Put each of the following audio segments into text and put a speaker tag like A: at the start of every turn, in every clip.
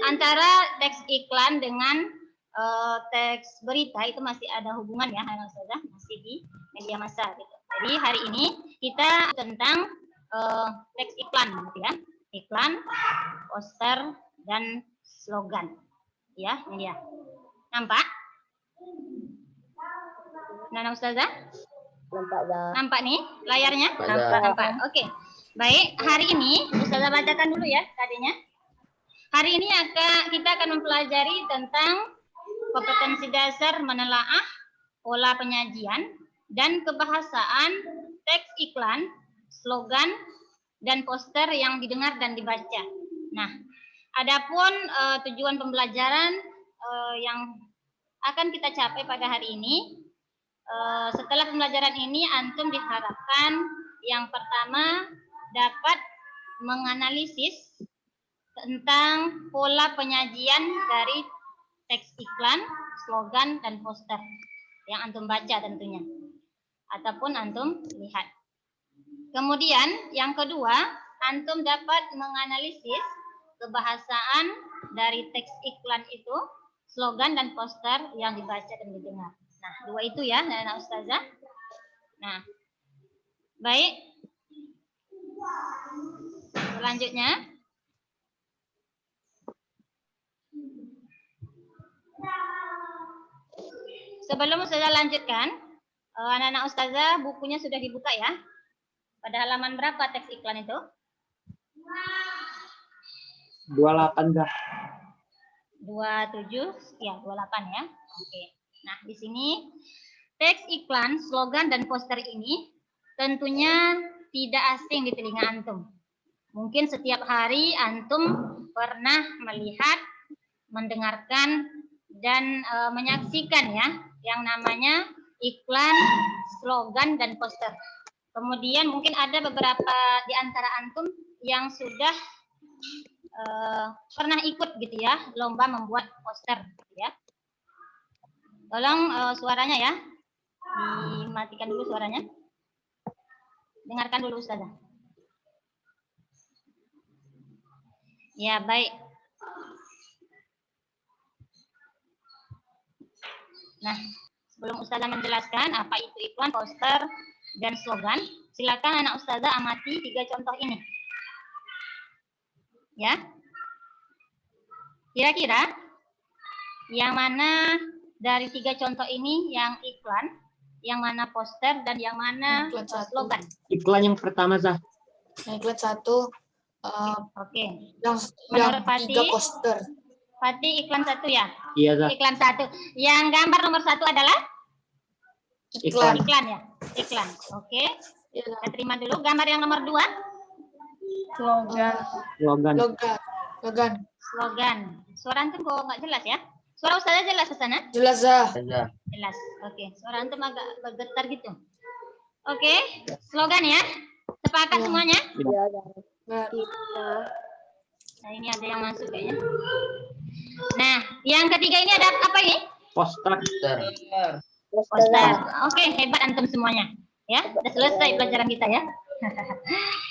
A: Antara teks iklan dengan teks berita itu masih ada hubungan ya, Ustazah, masih di media massa gitu. Jadi hari ini kita tentang teks iklan gitu ya. Iklan, poster, dan slogan. Ya, ini dia. Nampak? Nana Ustazah? Nampak nih layarnya? Nampak. Oke. Baik, hari ini Ustazah bacakan dulu ya tadinya. Hari ini kita akan mempelajari tentang kompetensi dasar menelaah, pola penyajian, dan kebahasaan teks iklan, slogan, dan poster yang didengar dan dibaca. Nah, adapun tujuan pembelajaran yang akan kita capai pada hari ini, setelah pembelajaran ini antum diharapkan yang pertama dapat menganalisis tentang pola penyajian dari teks iklan, slogan, dan poster yang antum baca tentunya ataupun antum lihat. Kemudian yang kedua, antum dapat menganalisis kebahasaan dari teks iklan itu, slogan dan poster yang dibaca dan didengar. Nah, dua itu ya, Nana Ustazah. Nah, baik. Selanjutnya, sebelum Ustazah lanjutkan, anak-anak Ustazah bukunya sudah dibuka ya. Pada halaman berapa teks iklan itu?
B: 28 dah.
A: 27, ya 28 ya. Oke. Nah, di sini teks iklan, slogan, dan poster ini tentunya tidak asing di telinga antum. Mungkin setiap hari antum pernah melihat, mendengarkan, dan menyaksikan ya yang namanya iklan, slogan, dan poster. Kemudian mungkin ada beberapa di antara antum yang sudah pernah ikut gitu ya lomba membuat poster gitu ya. Tolong suaranya ya dimatikan dulu suaranya. Dengarkan dulu Ustazah. Ya, baik. Nah, sebelum Ustazah menjelaskan apa itu iklan, poster, dan slogan, silakan anak Ustazah amati 3 contoh ini. Ya. Kira-kira yang mana dari 3 contoh ini yang iklan, yang mana poster, dan yang mana slogan?
B: Iklan yang pertama, Zah.
C: Yang iklan 1.
A: Oke.
C: Yang 3 poster.
A: Fatih iklan 1 ya?
B: Iya, Zah.
A: Iklan 1. Yang gambar nomor 1 adalah?
B: Iklan.
A: Iklan ya? Iklan. Oke. Kita terima dulu. Gambar yang nomor 2?
C: Slogan.
A: Suara antum kok nggak jelas ya? Suara Ustazah jelas ke sana?
C: Jelas, Zah.
A: Jelas. Oke. Suara antum agak bergetar gitu. Oke. Slogan ya? Sepakat semuanya?
C: Iya.
A: Nah, ini ada yang masuk kayaknya. Nah, yang ketiga ini ada apa ini?
B: Poster.
A: Poster. Oke, hebat antum semuanya. Ya, sudah selesai pelajaran kita ya.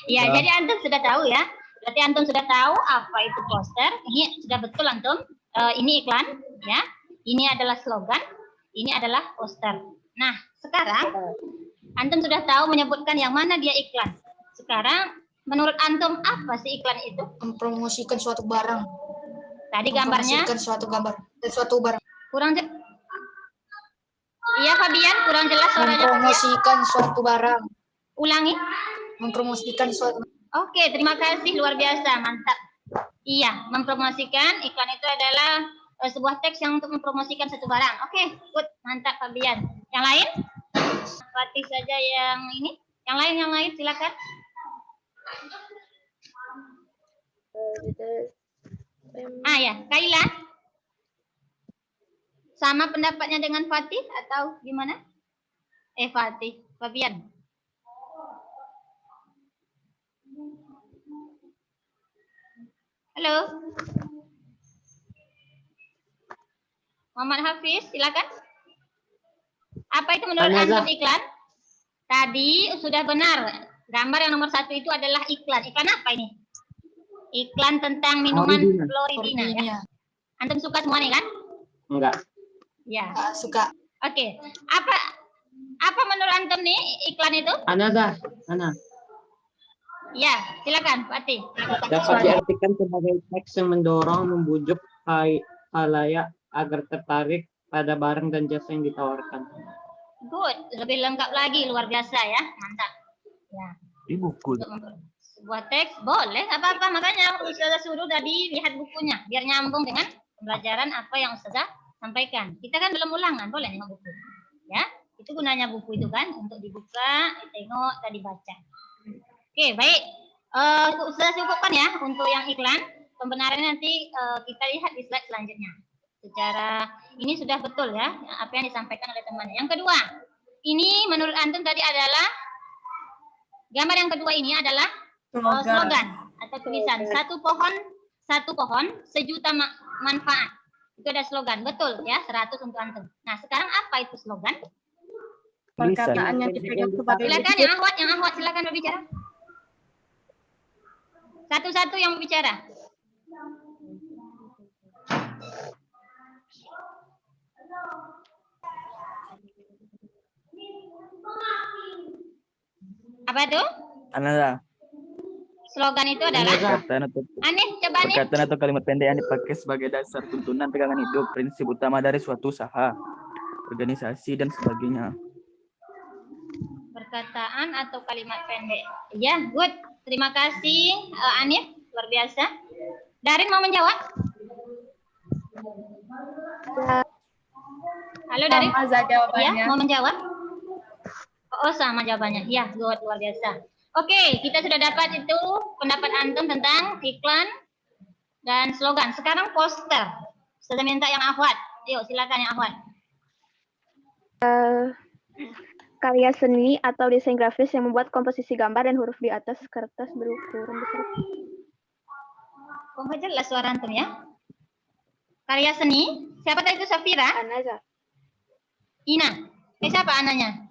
A: Ya, jadi antum sudah tahu ya. Berarti antum sudah tahu apa itu poster. Ini sudah betul antum. Ini iklan, ya. Ini adalah slogan. Ini adalah poster. Nah, sekarang antum sudah tahu menyebutkan yang mana dia iklan. Sekarang menurut antum apa sih iklan itu?
C: Mempromosikan suatu barang.
A: Tadi gambarnya?
C: Mempromosikan suatu barang.
A: Kurang jelas. Iya, Fabian, kurang jelas suaranya.
C: Mempromosikan suatu barang.
A: Ulangi.
C: Mempromosikan suatu.
A: Oke, terima kasih, luar biasa, mantap. Iya, mempromosikan, iklan itu adalah sebuah teks yang untuk mempromosikan satu barang. Oke, good, mantap Fabian. Yang lain? Fatih saja yang ini. Yang lain silakan. Ya, Kaila. Sama pendapatnya dengan Fatih atau gimana? Fatih, Fabian. Halo. Muhammad Hafiz, silakan. Apa itu menurut antum iklan? Tadi sudah benar. Gambar yang nomor 1 itu adalah iklan. Iklan apa ini? Iklan tentang minuman Floridina. Ya. Antum suka semua nih kan?
B: Enggak.
A: Ya.
C: Suka.
A: Oke. Apa menurut antum nih iklan itu?
B: Ana.
A: Ya, silakan Pak Ati.
B: Dapat diartikan sebagai teks yang mendorong, membujuk khalayak agar tertarik pada barang dan jasa yang ditawarkan.
A: Good, lebih lengkap lagi, luar biasa ya, mantap. Ya.
D: Di buku.
A: Sebuah teks boleh, apa-apa, makanya Ustazah suruh tadi lihat bukunya, biar nyambung dengan pembelajaran apa yang Ustazah sampaikan. Kita kan belum ulangan, boleh nengok buku. Ya, itu gunanya buku itu kan, untuk dibuka, ditengok, tadi baca. Oke, baik. Ustazah cukupkan ya untuk yang iklan. Pembenarannya nanti kita lihat di slide selanjutnya. Secara ini sudah betul ya apa yang disampaikan oleh temannya. Yang kedua, ini menurut antum tadi adalah gambar yang kedua ini adalah slogan atau tulisan satu pohon sejuta manfaat. Itu ada slogan, betul ya, 100 untuk antum. Nah, sekarang apa itu slogan?
E: Perkataan yang dipegang sebagai
A: silakan yang Ahwat silakan berbicara. Satu-satu yang berbicara. Apa itu?
D: Ananda.
A: Slogan itu adalah
D: Perkataan atau kalimat pendek yang dipakai sebagai dasar tuntunan pegangan hidup, prinsip utama dari suatu usaha, organisasi, dan sebagainya.
A: Perkataan atau kalimat pendek. Ya, good. Terima kasih, Anif. Luar biasa. Darin mau menjawab? Halo, Darin.
E: sama jawabannya.
A: Ya, mau menjawab? Oh, sama jawabannya. Ya, good. Luar biasa. Oke, kita sudah dapat itu pendapat antum tentang iklan dan slogan. Sekarang poster. Sudah minta yang Ahwat. Yuk, silakan yang Ahwat.
F: Karya seni atau desain grafis yang membuat komposisi gambar dan huruf di atas kertas berukuran besar.
A: Kok nggak jelas suara antum ya? Karya seni. Siapa tadi itu? Safira?
F: Anaza.
A: Ina. Siapa ananya?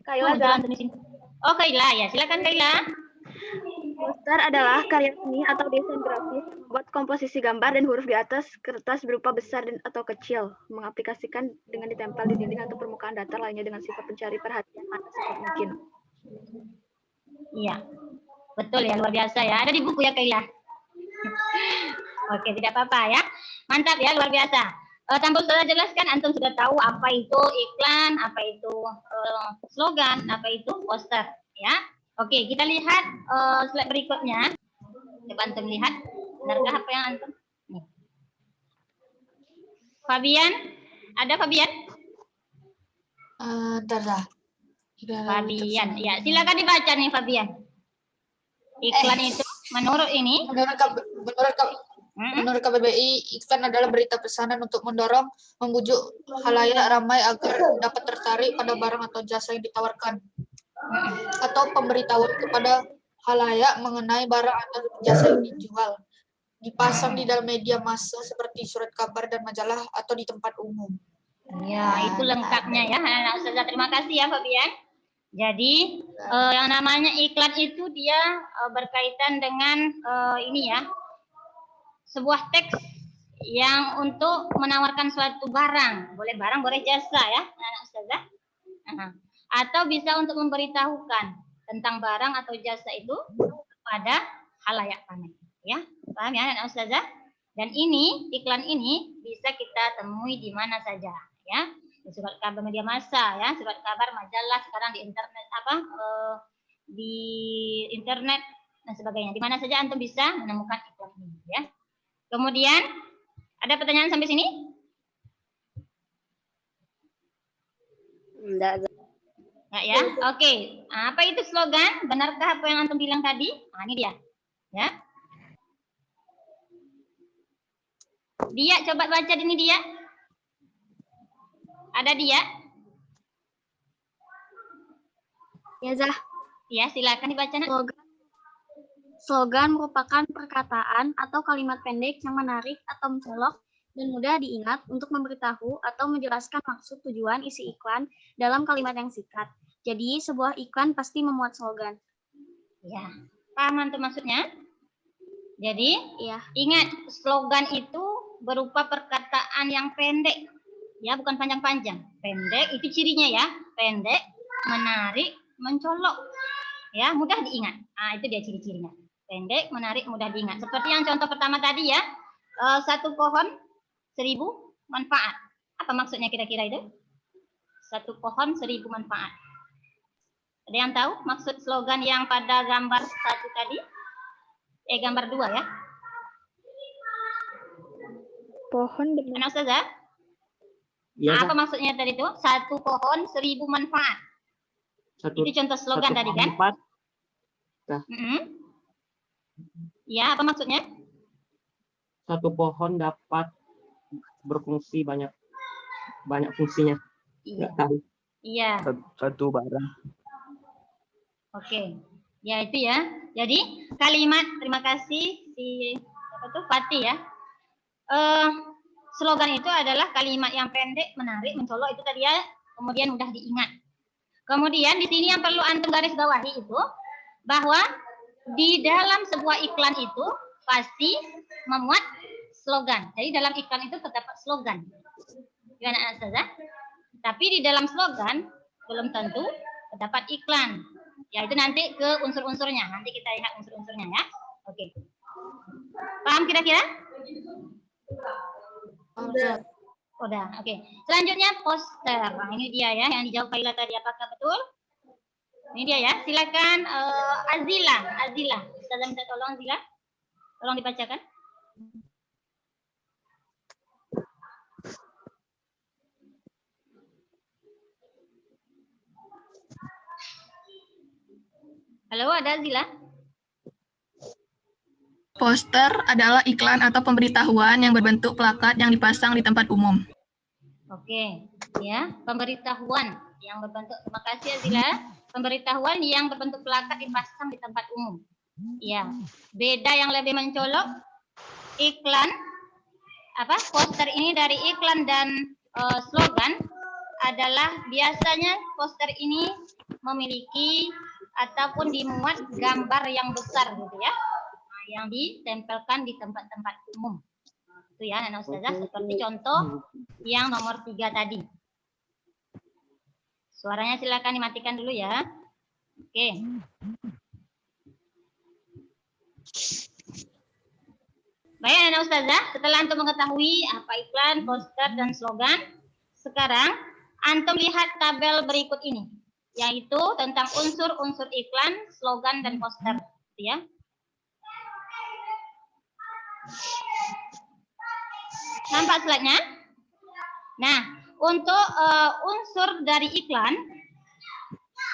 F: Kaila.
A: Oh, Kaila ya. Silakan Kaila.
F: Poster adalah karya seni atau desain grafis membuat komposisi gambar dan huruf di atas kertas berupa besar dan atau kecil, mengaplikasikan dengan ditempel di dinding atau permukaan datar lainnya dengan sifat mencari perhatian anak secepat mungkin.
A: Iya. Betul ya, luar biasa ya. Ada di buku ya Kaila. Oke, tidak apa-apa ya. Mantap ya, luar biasa. Tanpa sudah jelaskan, antum sudah tahu apa itu iklan, apa itu slogan, apa itu poster, ya. Oke, kita lihat slide berikutnya. Coba antum lihat, benarkah apa yang antum? Nih. Fabian, ada Fabian? Fabian, ya. Silakan dibaca nih Fabian. Iklan itu menurut ini?
C: Menurut KBBI, iklan adalah berita pesanan untuk mendorong, membujuk khalayak ramai agar dapat tertarik pada barang atau jasa yang ditawarkan. Atau pemberitahuan kepada khalayak mengenai barang atau jasa yang dijual. Dipasang di dalam media massa seperti surat kabar dan majalah atau di tempat umum.
A: Ya, itu lengkapnya ya. Anak Ustazah, terima kasih ya Fabian. Jadi, yang namanya iklan itu dia berkaitan dengan ini ya. Sebuah teks yang untuk menawarkan suatu barang, boleh barang, boleh jasa ya, anak Ustazah. Atau bisa untuk memberitahukan tentang barang atau jasa itu kepada khalayak ramai, ya, paham ya anak Ustazah? Dan ini iklan ini bisa kita temui di mana saja, ya, di surat kabar media massa, ya, surat kabar majalah, sekarang di internet di internet dan sebagainya, di mana saja antum bisa menemukan iklan ini, ya. Kemudian, ada pertanyaan sampai sini?
F: Enggak.
A: Enggak ya? Oke. Apa itu slogan? Benarkah apa yang antum bilang tadi? Nah, ini dia. Ya. Dia, coba baca ini dia. Ada dia?
F: Ya, Zah.
A: Ya, silakan dibaca.
F: Slogan merupakan perkataan atau kalimat pendek yang menarik atau mencolok dan mudah diingat untuk memberitahu atau menjelaskan maksud, tujuan, isi iklan dalam kalimat yang singkat. Jadi sebuah iklan pasti memuat slogan.
A: Ya, paham antum maksudnya? Jadi,
F: Iya.
A: ingat slogan itu berupa perkataan yang pendek, ya bukan panjang-panjang. Pendek itu cirinya ya, pendek, menarik, mencolok, ya mudah diingat. Ah itu dia ciri-cirinya. Pendek, menarik, mudah diingat. Seperti yang contoh pertama tadi ya, 1 pohon 1000 manfaat. Apa maksudnya kira-kira itu? 1 pohon 1000 manfaat. Ada yang tahu maksud slogan yang pada gambar 1 tadi? Gambar 2 ya.
F: Pohon dengan
A: Anak Ustazah?
B: Iya,
A: Apa maksudnya tadi itu? 1 pohon 1000 manfaat.
B: satu
A: Itu contoh slogan tadi kan?
B: empat.
A: Ya, apa maksudnya?
B: 1 pohon dapat berfungsi banyak fungsinya.
A: Iya.
B: Nggak tahu.
A: Iya.
D: Satu barang.
A: Oke. Ya itu ya. Jadi kalimat terima kasih si apa tuh Fatih ya. Slogan itu adalah kalimat yang pendek, menarik, mencolok itu tadi ya. Kemudian mudah diingat. Kemudian di sini yang perlu antum garis bawahi itu bahwa di dalam sebuah iklan itu pasti memuat slogan. Jadi dalam iklan itu terdapat slogan. Gimana Ustazah? Tapi di dalam slogan belum tentu terdapat iklan. Ya itu nanti ke unsur-unsurnya. Nanti kita lihat unsur-unsurnya ya. Oke. Paham kira-kira? Udah. Oke. Selanjutnya poster. Nah, ini dia ya yang dijawab Kaila tadi. Apakah betul? Ini dia ya. Silakan Azila. Ustazah minta tolong Azila. Tolong dibacakan. Halo, ada Azila?
E: Poster adalah iklan atau pemberitahuan yang berbentuk plakat yang dipasang di tempat umum.
A: Oke, ya, pemberitahuan yang berbentuk, terima kasih Azila, pemberitahuan yang berbentuk plakat dipasang di tempat umum. Ya, beda yang lebih mencolok, iklan, poster ini dari iklan dan slogan adalah biasanya poster ini memiliki ataupun dimuat gambar yang besar gitu ya, yang ditempelkan di tempat-tempat umum. Itu ya, Nana Ustazah, seperti contoh yang nomor 3 tadi. Suaranya silakan dimatikan dulu ya. Oke. Baik, Nana Ustazah, setelah antum mengetahui apa iklan, poster, dan slogan, sekarang antum lihat tabel berikut ini, yaitu tentang unsur-unsur iklan, slogan, dan poster. Ya. Nampak slide-nya? Nah, untuk unsur dari iklan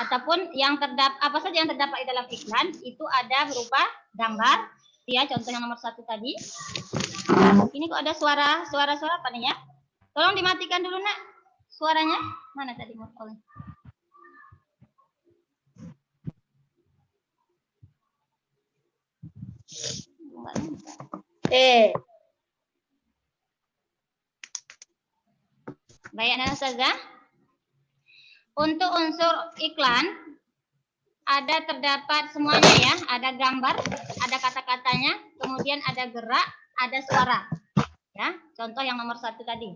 A: ataupun yang terdapat apa saja yang terdapat di dalam iklan itu ada berupa gambar, ya contoh yang nomor 1 tadi. Ini kok ada suara apa nih ya? Tolong dimatikan dulu nak suaranya. Mana tadi motornya? Baik, Nana Ustazah. Untuk unsur iklan ada terdapat semuanya ya, ada gambar, ada kata-katanya, kemudian ada gerak, ada suara. Ya, contoh yang nomor 1 tadi.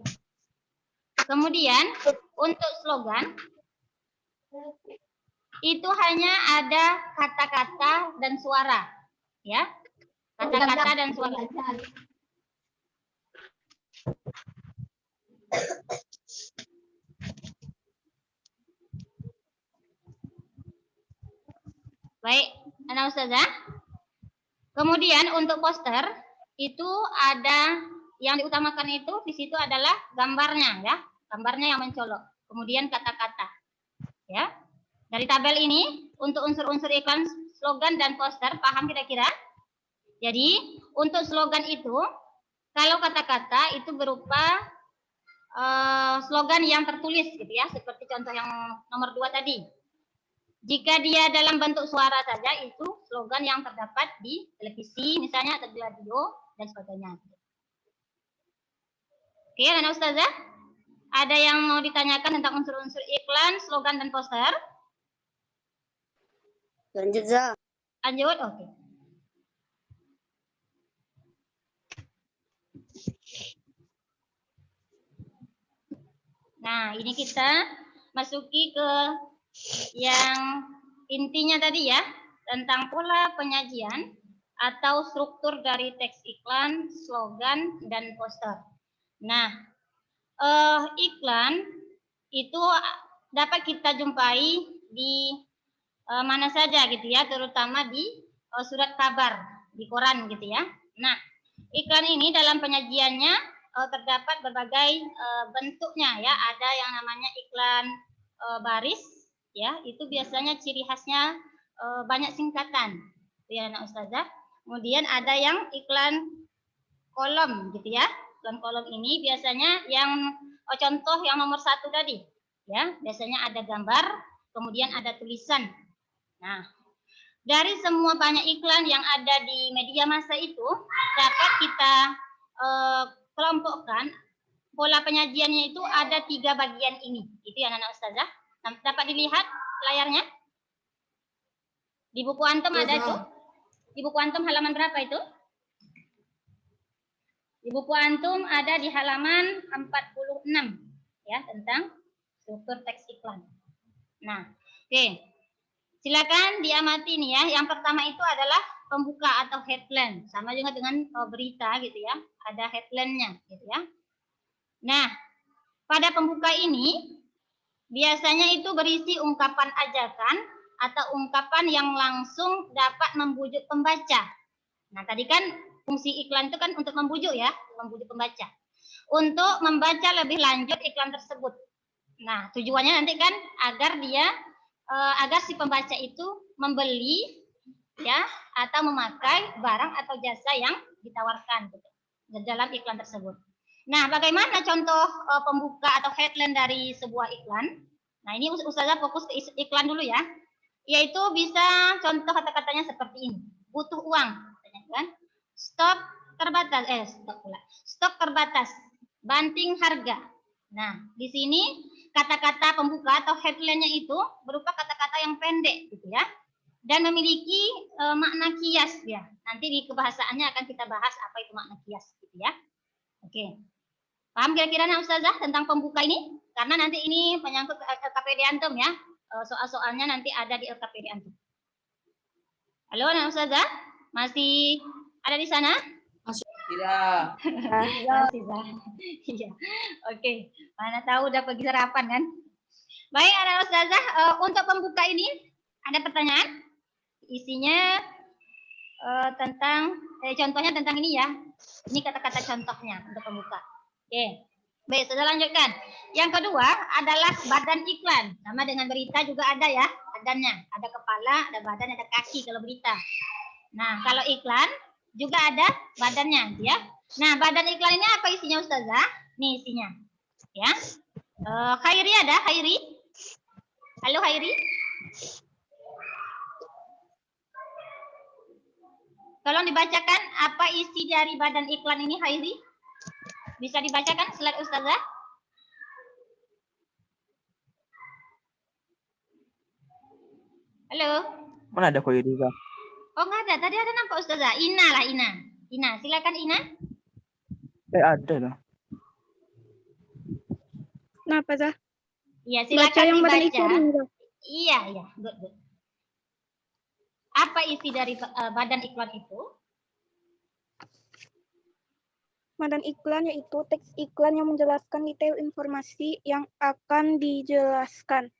A: Kemudian untuk slogan itu hanya ada kata-kata dan suara, ya. Kata-kata dan suara. Baik, Ana Ustazah. Kemudian untuk poster itu ada yang diutamakan itu di situ adalah gambarnya ya, gambarnya yang mencolok. Kemudian kata-kata. Ya. Dari tabel ini untuk unsur-unsur iklan, slogan dan poster paham kira-kira? Jadi, untuk slogan itu kalau kata-kata itu berupa slogan yang tertulis gitu ya, seperti contoh yang nomor 2 tadi. Jika dia dalam bentuk suara saja itu slogan yang terdapat di televisi misalnya atau di radio dan sebagainya. Oke, Nana Ustazah, ada yang mau ditanyakan tentang unsur-unsur iklan, slogan dan poster?
G: Lanjut, Za.
A: Lanjut, oke. Nah, ini kita masuki ke yang intinya tadi ya, tentang pola penyajian atau struktur dari teks iklan, slogan, dan poster. Nah, iklan itu dapat kita jumpai di mana saja gitu ya, terutama di surat kabar, di koran gitu ya. Nah, iklan ini dalam penyajiannya terdapat berbagai bentuknya ya. Ada yang namanya iklan baris ya, itu biasanya ciri khasnya banyak singkatan ya anak ustazah. Kemudian ada yang iklan kolom gitu ya. Iklan kolom ini biasanya yang contoh yang nomor 1 tadi ya, biasanya ada gambar, kemudian ada tulisan. Nah, dari semua banyak iklan yang ada di media massa itu dapat kita kelompokkan. Pola penyajiannya itu ada 3 bagian ini. Itu ya anak ustazah. Dapat dilihat layarnya? Di buku antum ada itu? Di buku antum halaman berapa itu? Di buku antum ada di halaman 46 ya, tentang struktur teks iklan. Nah, oke. Silakan diamati nih ya. Yang pertama itu adalah pembuka atau headline. Sama juga dengan berita gitu ya. Ada headline-nya gitu ya. Nah, pada pembuka ini biasanya itu berisi ungkapan ajakan atau ungkapan yang langsung dapat membujuk pembaca. Nah, tadi kan fungsi iklan itu kan untuk membujuk ya, membujuk pembaca. Untuk membaca lebih lanjut iklan tersebut. Nah, tujuannya nanti kan agar dia agar si pembaca itu membeli ya atau memakai barang atau jasa yang ditawarkan gitu, dalam iklan tersebut. Nah, bagaimana contoh pembuka atau headline dari sebuah iklan? Nah, ini ustazah fokus ke iklan dulu ya. Yaitu bisa contoh kata-katanya seperti ini. Butuh uang, kan? Stok terbatas, stok terbatas, banting harga. Nah, di sini kata-kata pembuka atau headline-nya itu berupa kata-kata yang pendek gitu ya. Dan memiliki makna kias ya. Nanti di kebahasaannya akan kita bahas apa itu makna kias gitu ya. Oke. Paham kira-kira Nak Ustazah tentang pembuka ini? Karena nanti ini menyangkut LKPD antum ya. Soal-soalnya nanti ada di LKPD antum. Halo Nak Ustazah? Masih ada di sana?
G: Tidak.
A: Iya. Oke. Mana tahu udah pergi sarapan kan? Baik, Anak Ustazah, untuk pembuka ini ada pertanyaan? Isinya tentang contohnya tentang ini ya. Ini kata-kata contohnya untuk pembuka. Oke. Baik, sudah lanjutkan. Yang kedua adalah badan iklan. Sama dengan berita juga ada ya, badannya. Ada kepala, ada badan, ada kaki kalau berita. Nah, kalau iklan juga ada badannya ya. Nah, badan iklan ini apa isinya Ustazah? Nih isinya. Ya. Khairi ada? Khairi? Halo Khairi? Tolong dibacakan apa isi dari badan iklan ini Khairi? Bisa dibacakan slide Ustazah? Halo?
D: Mana ada Khairi?
A: Oh nggak ada, tadi ada nampak Ustazah. Ina lah Ina. Ina, silakan Ina.
D: Ada lah.
F: Kenapa, Zah?
A: Iya, silakan
F: yang badan
A: dibaca.
F: iklan.
A: Iya, good. Apa isi dari badan iklan itu?
F: Badan iklan yaitu teks iklan yang menjelaskan detail informasi yang akan dijelaskan.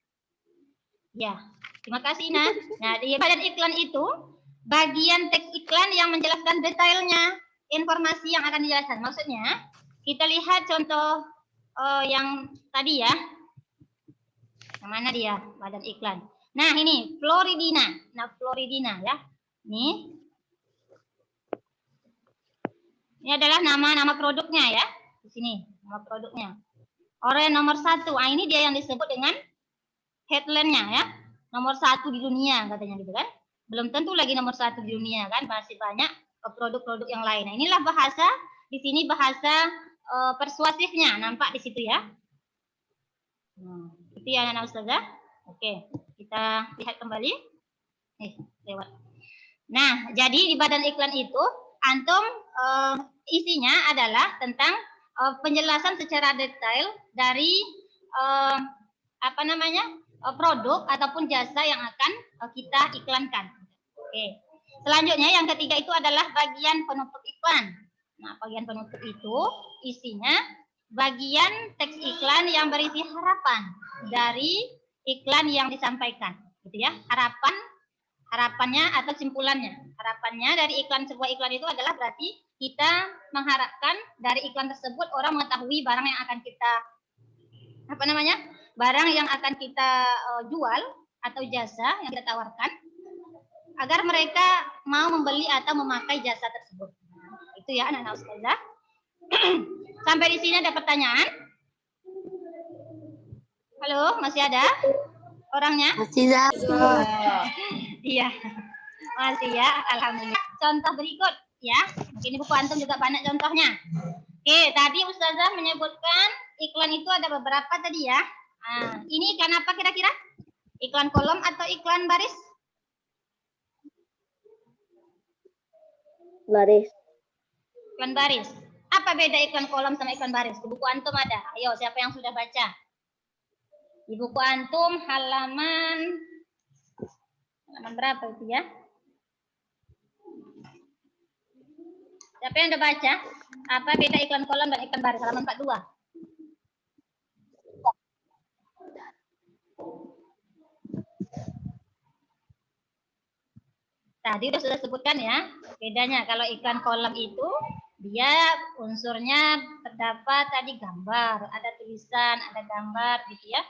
A: Ya, terima kasih Ina. Nah, di badan iklan itu bagian teks iklan yang menjelaskan detailnya informasi yang akan dijelaskan. Maksudnya, kita lihat contoh yang tadi ya. Yang mana dia? Badan iklan. Nah, ini Floridina. Nah, Floridina ya. Ini adalah nama produknya ya. Di sini, nama produknya. Oren nomor 1. Ah, ini dia yang disebut dengan headline-nya ya. Nomor 1 di dunia katanya gitu kan. Belum tentu lagi nomor 1 di dunia kan. Masih banyak produk-produk yang lain. Nah, inilah bahasa, di sini bahasa persuasifnya. Nampak di situ ya. Itu ya anak Ustazah. Oke, kita lihat kembali. Lewat. Nah, jadi di badan iklan itu antum isinya adalah tentang penjelasan secara detail dari produk ataupun jasa yang akan kita iklankan. Oke. Selanjutnya yang ketiga itu adalah bagian penutup iklan. Nah, bagian penutup itu isinya bagian teks iklan yang berisi harapan dari iklan yang disampaikan, gitu ya. Harapannya atau simpulannya. Harapannya dari sebuah iklan itu adalah berarti kita mengharapkan dari iklan tersebut orang mengetahui barang yang akan kita barang yang akan kita jual atau jasa yang kita tawarkan agar mereka mau membeli atau memakai jasa tersebut. Itu ya anak-anak ustazah. Sampai di sini ada pertanyaan? Halo, masih ada orangnya?
H: Masih ada.
A: Iya, masih ya, alhamdulillah. Contoh berikut ya, ini buku antum juga banyak contohnya. Oke, tadi ustazah menyebutkan iklan itu ada beberapa tadi ya. Nah, ini iklan apa kira-kira? Iklan kolom atau iklan baris?
H: Baris.
A: Iklan baris. Apa beda iklan kolom sama iklan baris? Di buku antum ada. Ayo, siapa yang sudah baca? Di buku antum halaman berapa itu ya? Siapa yang udah baca? Apa beda iklan kolom dan iklan baris? Halaman 42. Tadi sudah sebutkan ya, bedanya kalau iklan kolom itu dia unsurnya terdapat tadi gambar, ada tulisan, ada gambar gitu ya.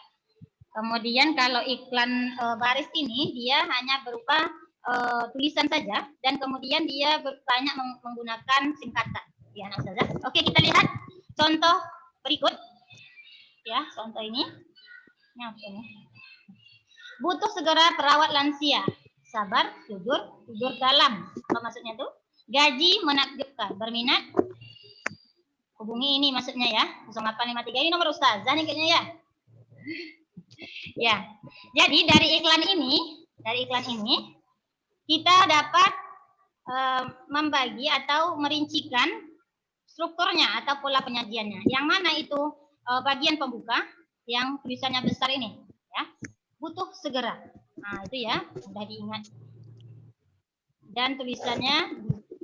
A: Kemudian kalau iklan baris ini dia hanya berupa tulisan saja dan kemudian dia banyak menggunakan singkatan. Ya, anak saja. Oke, kita lihat contoh berikut. Ya, contoh ini. Butuh segera perawat lansia. Sabar, tidur dalam. Apa maksudnya tuh? Gaji menakjubkan. Berminat? Hubungi ini maksudnya ya. 0853 ini nomor ustazah nih kayaknya ya. Ya. Jadi dari iklan ini kita dapat membagi atau merincikan strukturnya atau pola penyajiannya. Yang mana itu bagian pembuka yang tulisannya besar ini ya. Butuh segera. Nah, itu ya, sudah diingat. Dan tulisannya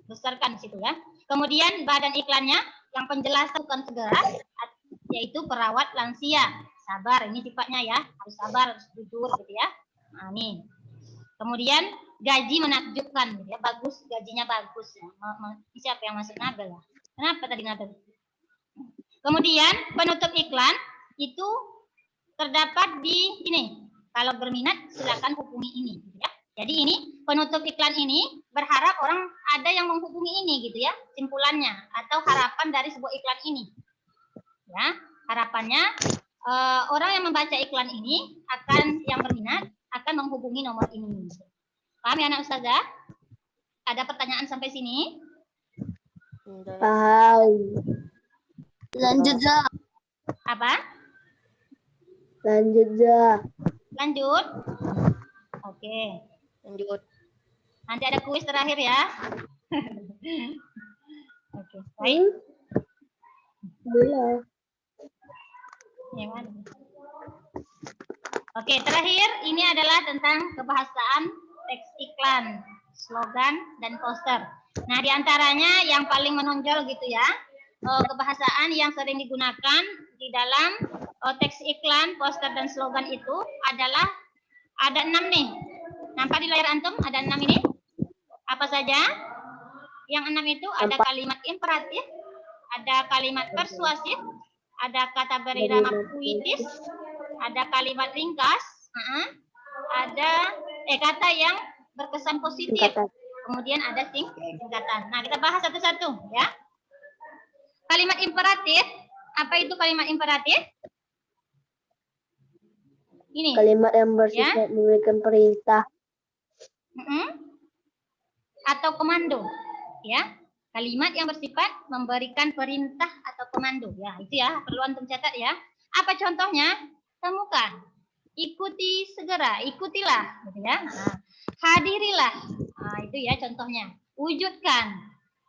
A: besarkan di situ ya. Kemudian badan iklannya yang penjelasan bukan segera, yaitu perawat lansia. Sabar, ini sifatnya ya, harus sabar, harus jujur gitu ya. Nah, nih. Kemudian gaji menakjubkan, gitu ya. Bagus, gajinya bagus ya. Siapa yang masuk Nabel ya? Kenapa tadi Nabel? Kemudian penutup iklan itu terdapat di sini. Kalau berminat silakan hubungi ini gitu ya. Jadi ini penutup iklan ini berharap orang ada yang menghubungi ini gitu ya, simpulannya atau harapan dari sebuah iklan ini. Ya, harapannya orang yang membaca iklan ini yang berminat akan menghubungi nomor ini. Paham ya anak ustazah? Ada pertanyaan sampai sini?
H: Paham. Lanjut, Za.
A: Apa?
H: Lanjut, Za.
A: Lanjut. Oke.
H: Lanjut.
A: Nanti ada kuis terakhir ya. Oke. Baik.
H: Boleh.
A: Yang mana? Oke, terakhir ini adalah tentang kebahasaan teks iklan, slogan, dan poster. Nah, diantaranya yang paling menonjol gitu ya, kebahasaan yang sering digunakan di dalam teks iklan, poster, dan slogan itu adalah ada 6 nih. Nampak di layar antum ada 6 ini? Apa saja? Yang 6 itu ada kalimat imperatif, ada kalimat persuasif, ada kata berirama puitis, ada kalimat ringkas, ada kata yang berkesan positif, kemudian ada singkatan. Nah, kita bahas satu-satu ya. Kalimat imperatif, apa itu kalimat imperatif? Ini.
H: Kalimat yang bersifat memberikan perintah.
A: Atau komando, ya. Kalimat yang bersifat memberikan perintah atau komando, ya. Itu ya, perlu antum catat ya. Apa contohnya? Temukan. Ikuti segera, ikutilah, gitu ya. Nah, hadirilah. Nah, itu ya contohnya. Wujudkan,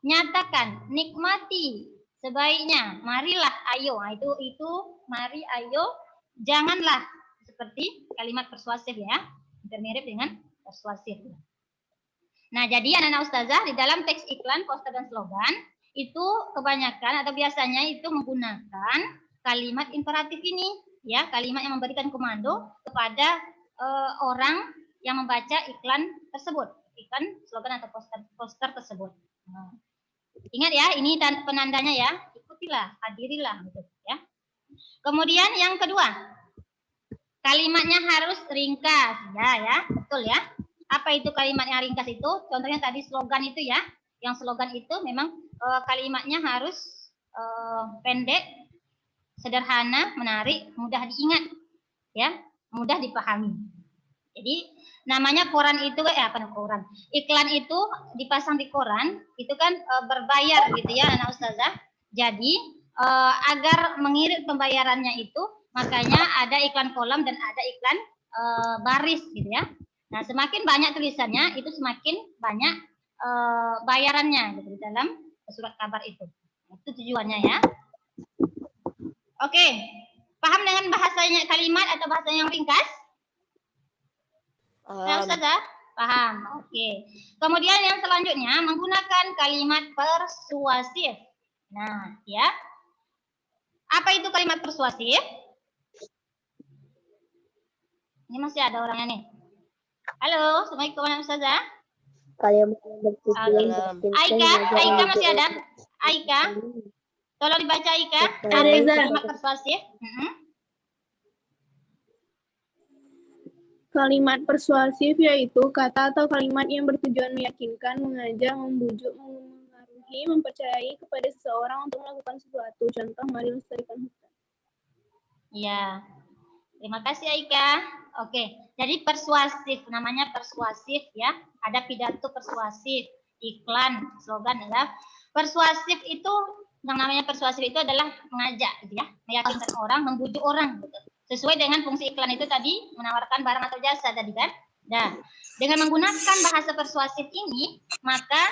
A: nyatakan, nikmati sebaiknya. Marilah, ayo. Nah, itu mari, ayo, janganlah. Seperti kalimat persuasif ya. Mirip dengan persuasif. Nah, jadi anak-anak ustazah di dalam teks iklan, poster dan slogan itu kebanyakan atau biasanya itu menggunakan kalimat imperatif ini, ya, kalimat yang memberikan komando kepada orang yang membaca iklan tersebut, iklan, slogan atau poster tersebut. Nah, ingat ya, ini penandanya ya, ikutilah, hadirilah, gitu ya. Kemudian yang kedua, kalimatnya harus ringkas, ya, betul ya. Apa itu kalimat yang ringkas itu? Contohnya tadi slogan itu ya, yang slogan itu memang kalimatnya harus pendek, sederhana, menarik, mudah diingat, ya, mudah dipahami. Jadi namanya koran itu koran. Iklan itu dipasang di koran itu kan berbayar gitu ya anak ustazah. Jadi agar mengirit pembayarannya itu makanya ada iklan kolam dan ada iklan baris gitu ya. Nah, semakin banyak tulisannya itu semakin banyak bayarannya gitu di dalam surat kabar itu. Itu tujuannya ya. Oke. Paham dengan bahasanya kalimat atau bahasa yang ringkas? Nah, ustazah? Paham. Oke. Kemudian yang selanjutnya menggunakan kalimat persuasif. Nah, ya. Apa itu kalimat persuasif? Ini masih ada orangnya nih. Halo, Assalamualaikum ustazah.
H: Kalimat bertujuan
A: Aika masih ada? Aika? Tolong dibaca Aika. Apa itu kalimat persuasif?
I: Kalimat persuasif yaitu kata atau kalimat yang bertujuan meyakinkan, mengajak, membujuk, mempengaruhi, mempercayai kepada seseorang untuk melakukan sesuatu. Contoh, mari lestarikan hutan.
A: Ya, terima kasih Aika. Oke, jadi persuasif, namanya persuasif ya. Ada pidato persuasif, iklan, slogan adalah persuasif itu, yang namanya persuasif itu adalah mengajak, gitu ya, meyakinkan orang, membujuk orang, gitu. Sesuai dengan fungsi iklan itu tadi, menawarkan barang atau jasa tadi kan. Nah, dengan menggunakan bahasa persuasif ini, maka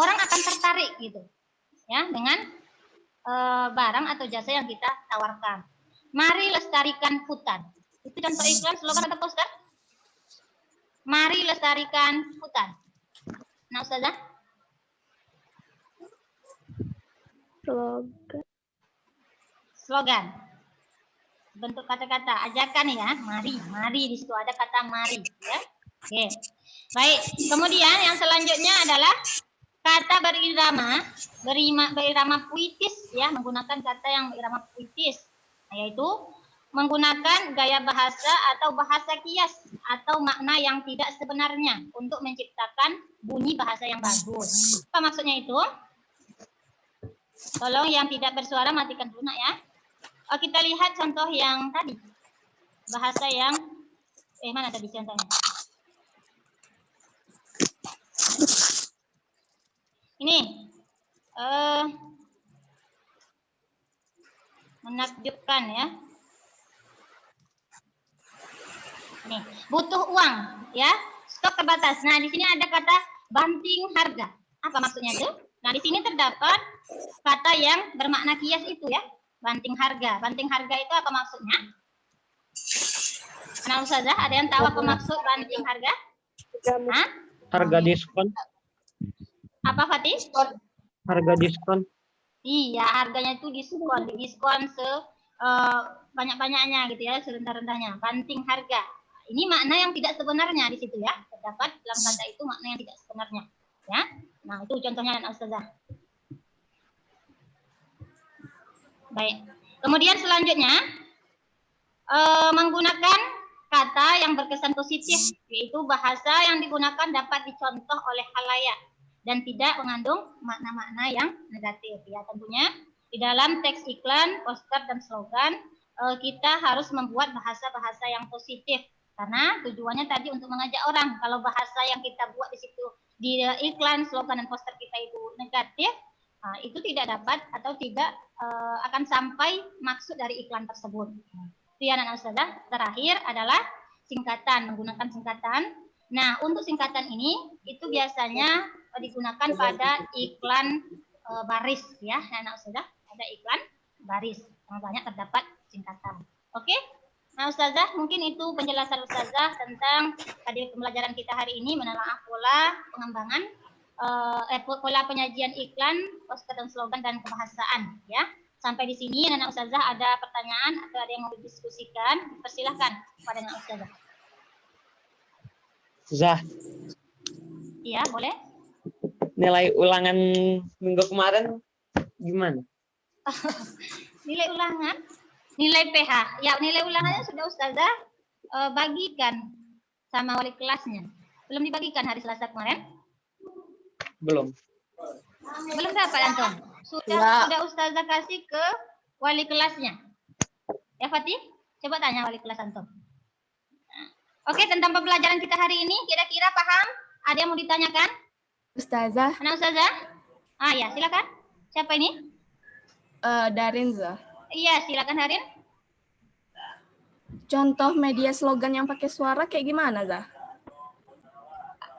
A: orang akan tertarik gitu, ya, dengan barang atau jasa yang kita tawarkan. Mari lestarikan hutan. Itu contoh iklan, slogan atau poster. Mari lestarikan hutan. Nah, ustazah. Slogan. Bentuk kata-kata, ajakan ya, mari di situ ada kata mari ya. Oke. Baik, kemudian yang selanjutnya adalah kata berirama puitis ya, menggunakan kata yang berirama puitis, yaitu menggunakan gaya bahasa atau bahasa kias atau makna yang tidak sebenarnya untuk menciptakan bunyi bahasa yang bagus. Apa maksudnya itu? Tolong yang tidak bersuara matikan dulu nak ya. Kita lihat contoh yang tadi. Bahasa yang mana tadi contohnya? Ini menakjubkan ya. Nih, butuh uang ya, stok terbatas. Nah, di sini ada kata banting harga. Apa maksudnya itu? Nah, di sini terdapat kata yang bermakna kias itu ya. Banting harga. Banting harga itu apa maksudnya? Nah, ustazah, ada yang tahu apa maksud banting harga? Hah?
B: Harga diskon.
A: Apa Fatih?
B: Harga diskon.
A: Iya, harganya itu diskon banyak-banyaknya gitu ya, serendah-rendahnya. Banting harga. Ini makna yang tidak sebenarnya di situ ya. Terdapat dalam kata itu makna yang tidak sebenarnya. Ya. Nah, itu contohnya ustazah. Baik. Kemudian selanjutnya menggunakan kata yang berkesan positif, yaitu bahasa yang digunakan dapat dicontoh oleh khalayak dan tidak mengandung makna-makna yang negatif. Ya, tentunya di dalam teks iklan, poster dan slogan kita harus membuat bahasa-bahasa yang positif karena tujuannya tadi untuk mengajak orang. Kalau bahasa yang kita buat di situ di iklan, slogan dan poster kita itu negatif, itu tidak dapat atau tidak akan sampai maksud dari iklan tersebut. Itu ya anak ustazah. Terakhir adalah singkatan, menggunakan singkatan. Nah, untuk singkatan ini itu biasanya digunakan pada iklan baris ya, anak Ustazah. Ada iklan baris yang banyak terdapat singkatan. Oke? Nah, Ustazah, mungkin itu penjelasan Ustazah tentang tadi pembelajaran kita hari ini menelaah pola pengembangan pola penyajian iklan, poster dan slogan dan kebahasaan ya. Sampai di sini anak Ustazah ada pertanyaan atau ada yang mau didiskusikan? Persilahkan kepada anak Ustazah.
B: Zah,
A: Iya, boleh.
B: nilai ulangan minggu kemarin gimana?
A: Nilai ulangan, nilai PH. Ya, nilai ulangannya sudah Ustazah bagikan sama wali kelasnya. Belum dibagikan hari Selasa kemarin?
B: Belum.
A: Belum dapat Anton? Sudah Ustazah kasih ke wali kelasnya. Ya Fatih, coba tanya wali kelas Anton. Oke, tentang pembelajaran kita hari ini kira-kira paham? Ada yang mau ditanyakan?
J: Ustazah.
A: Anak Ustazah? Ah ya, silakan. Siapa ini?
J: Darin, Zah.
A: Iya, silakan Darin.
J: Contoh media slogan yang pakai suara kayak gimana, Zah?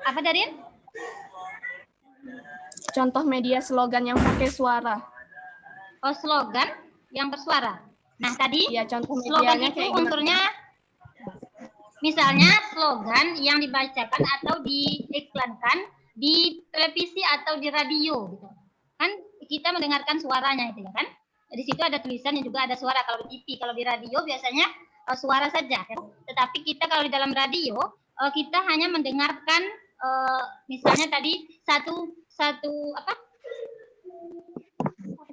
A: Apa Darin?
J: Contoh media slogan yang pakai suara.
A: Oh, slogan yang bersuara. Nah, tadi
J: ya, contoh
A: slogan
J: medianya
A: itu
J: kayak
A: unsurnya misalnya slogan yang dibacakan atau diiklankan di televisi atau di radio gitu. Kan kita mendengarkan suaranya itu ya kan? Di situ ada tulisan dan juga ada suara kalau di TV, kalau di radio biasanya suara saja kan? Tetapi kita kalau di dalam radio kita hanya mendengarkan misalnya tadi satu apa?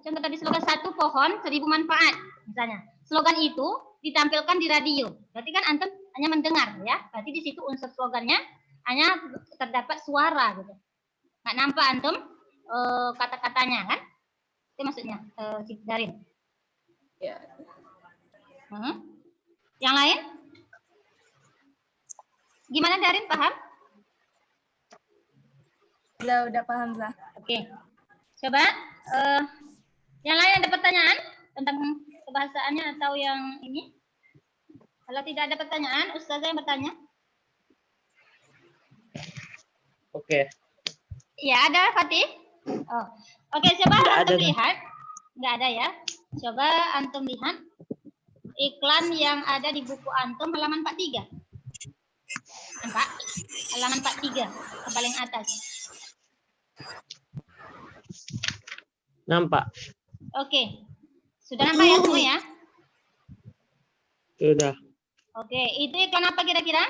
A: Contoh tadi slogan satu pohon 1000 manfaat misalnya. Slogan itu ditampilkan di radio. Berarti kan antum hanya mendengar ya. Berarti di situ unsur slogannya hanya terdapat suara gitu. Nggak nampak antum kata-katanya kan? Itu maksudnya Darin.
J: Ya.
A: Yang lain? Gimana Darin, paham?
J: Udah paham, Zah.
A: Oke. Coba yang lain ada pertanyaan tentang kebahasaannya atau yang ini? Kalau tidak ada pertanyaan, Ustazah yang bertanya.
B: Oke.
A: Ya, ada Fatih? Oh. Oke, coba antum lihat. Nggak ada ya. Coba antum lihat iklan yang ada di buku antum halaman 43. Nampak? Halaman 43 ke paling atas.
B: Nampak.
A: Oke. Sudah nampak ya semua ya?
B: Sudah.
A: Oke, itu iklan apa kira-kira?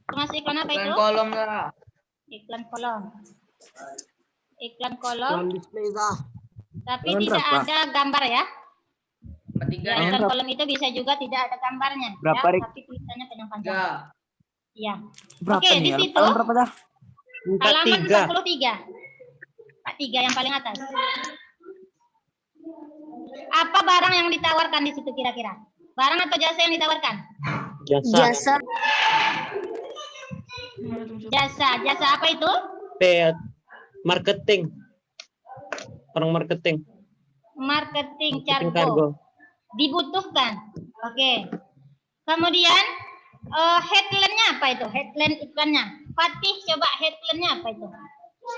A: Termasuk iklan apa itu?
G: Iklan kolom lah.
A: Iklan kolom. Iklan kolom.
G: Display lah.
A: Tapi tidak ada gambar ya?
G: Ketiga.
A: Ya, iklan kolom itu bisa juga tidak ada gambarnya.
D: Berapa,
A: ya, tapi tulisannya panjang-panjang.
G: Ya.
A: Iya.
D: Berapa
A: Oke,
D: nih?
A: di situ
D: Berapa dah?
A: halaman
B: 43.
A: 43 yang paling atas. Apa barang yang ditawarkan di situ kira-kira? Barang atau jasa yang ditawarkan?
B: Jasa.
A: Jasa apa itu?
B: Marketing. Orang marketing.
A: Marketing
B: Marketing
A: cargo. Dibutuhkan. Oke. Kemudian headline-nya apa itu? Headline iklannya. Fatih coba headline-nya apa itu?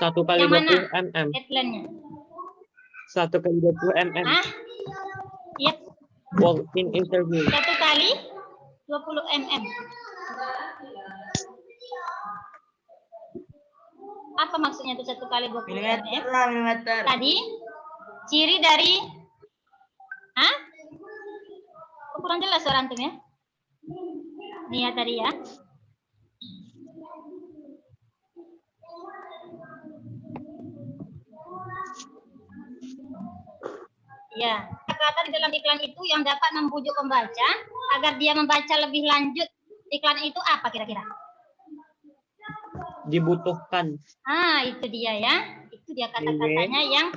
B: 1 kali
A: Yang mana?
B: 20 mm.
A: Headline-nya.
B: 1 kali 20 mm.
A: Ah? Iya.
B: Walk-in interview.
A: 1 kali 20 mm. Apa maksudnya itu 1 kali 20 mm?
G: Milimeter.
A: Tadi ciri dari kurang jelas suara antum ya. Nih ya tadi ya. Ya, kata di dalam iklan itu yang dapat membujuk pembaca agar dia membaca lebih lanjut iklan itu apa kira-kira?
B: Dibutuhkan.
A: Itu dia ya. Itu dia kata-katanya yang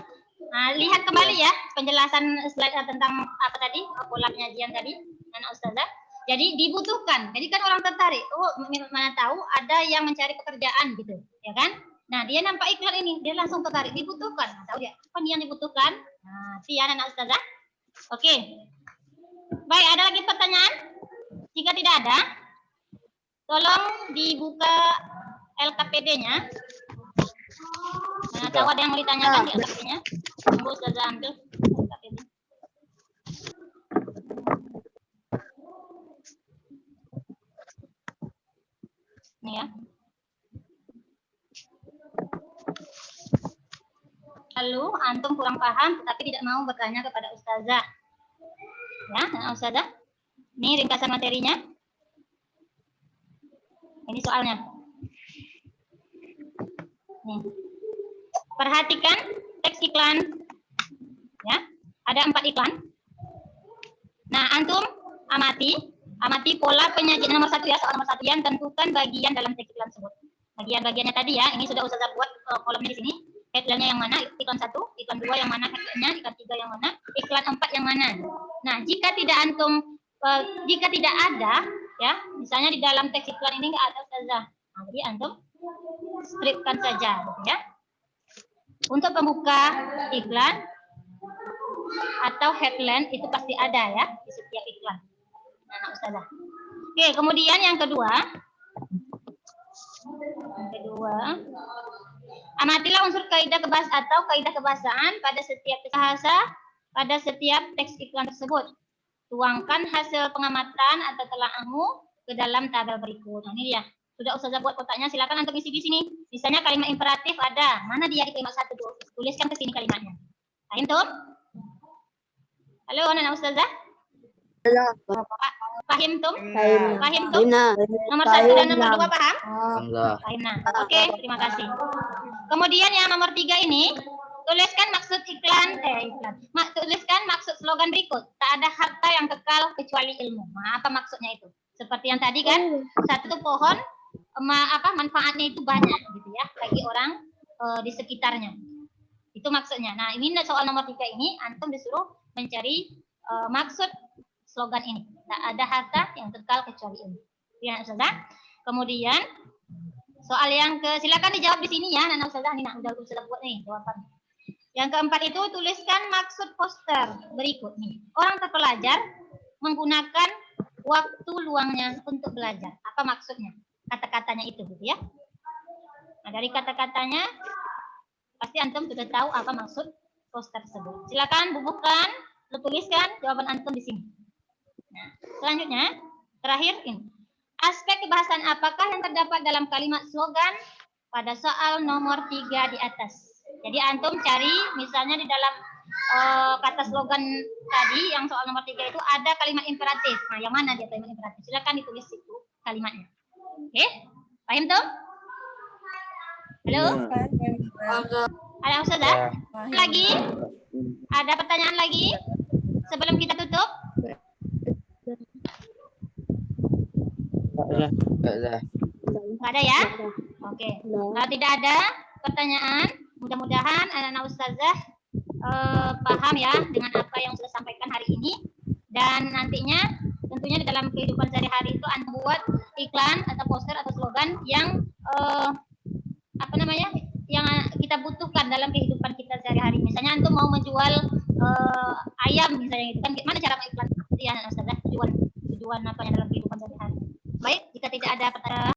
A: lihat kembali ya penjelasan slide tentang apa tadi pola penyajian tadi anak Ustazah. Jadi dibutuhkan. Jadi kan orang tertarik. Oh, mana tahu ada yang mencari pekerjaan gitu, ya kan? Nah, dia nampak iklan ini, dia langsung tertarik. Dibutuhkan. Nah, tahu dia apa yang dibutuhkan? Nah, sian anak Ustazah. Oke. Baik, ada lagi pertanyaan? Jika tidak ada, tolong dibuka LKPD-nya. Mana tahu ada yang mau ditanyakan di LKPD-nya. Tunggu Ustazah ambil LKPD. Ini ya. Lalu antum kurang paham tetapi tidak mau bertanya kepada Ustazah. Ya, Ustazah. Ini ringkasan materinya. Ini soalnya. Nih. Perhatikan teks iklan. Ya, ada 4 iklan. Nah, antum amati pola penyajian nomor 1 ya, soal nomor 1 yang tentukan bagian dalam teks iklan tersebut. Bagian-bagiannya tadi ya, ini sudah Ustazah buat kolomnya di sini. Headline-nya yang mana, iklan 1, iklan 2 yang mana headline-nya, iklan 3 yang mana, iklan 4 yang mana. Nah, jika tidak ada, ya, misalnya di dalam teks iklan ini nggak ada Ustazah. Nah, jadi antum stripkan saja, ya. Untuk pembuka iklan atau headline itu pasti ada ya di setiap iklan. Nah, Ustazah. Oke, kemudian yang kedua, amatilah unsur kaidah kebahasaan pada setiap bahasa pada setiap teks iklan tersebut. Tuangkan hasil pengamatan atau telaahmu ke dalam tabel berikut. Nah, ini dia. Sudah Ustazah buat kotaknya, silakan antum isi di sini. Misalnya kalimat imperatif ada. Mana dia di kalimat 1 tuh? Tuliskan ke sini kalimatnya. Paham tuh? Halo, anak Ustazah? Paham tuh? Paham tuh? Nomor 1 dan nomor 2 paham? Paham. Oke, terima kasih. Kemudian yang nomor 3 ini, tuliskan maksud tuliskan maksud slogan berikut. Tak ada harta yang kekal kecuali ilmu. Nah, apa maksudnya itu? Seperti yang tadi kan, satu pohon manfaatnya itu banyak gitu ya bagi orang di sekitarnya. Itu maksudnya. Nah, ini soal nomor 3 ini antum disuruh mencari maksud slogan ini. Tak ada harta yang kekal kecuali ilmu. Ya, Ustazah. Kemudian soal yang silakan dijawab di sini ya, Nana Ustazah. Ini udah Ustazah buat nih jawabannya. Yang keempat itu tuliskan maksud poster berikut nih. Orang terpelajar menggunakan waktu luangnya untuk belajar. Apa maksudnya? Kata-katanya itu gitu ya. Nah, dari kata-katanya pasti antum sudah tahu apa maksud poster tersebut. Silakan bubuhkan, tuliskan jawaban antum di sini. Nah, selanjutnya terakhir ini. Aspek kebahasaan apakah yang terdapat dalam kalimat slogan pada soal nomor 3 di atas? Jadi antum cari misalnya di dalam kata slogan tadi yang soal nomor 3 itu ada kalimat imperatif. Nah, yang mana dia kalimat imperatif? Silakan ditulis itu kalimatnya. Oke? Paham tuh? Halo? Ada Ustazah? Lagi? Ada pertanyaan lagi? Sebelum kita tutup? Enggak ada ya? Oke. Kalau tidak ada pertanyaan, mudah-mudahan anak-anak Ustazah paham ya dengan apa yang sudah sampaikan hari ini, dan nantinya tentunya di dalam kehidupan sehari-hari itu Anda buat iklan atau poster atau slogan yang yang kita butuhkan dalam kehidupan kita sehari-hari. Misalnya antum mau menjual ayam misalnya gitu kan, gimana cara mengiklan? Ya, Ustazah, tujuan apa yang dalam kehidupan sehari-hari. Baik, jika tidak ada pertanyaan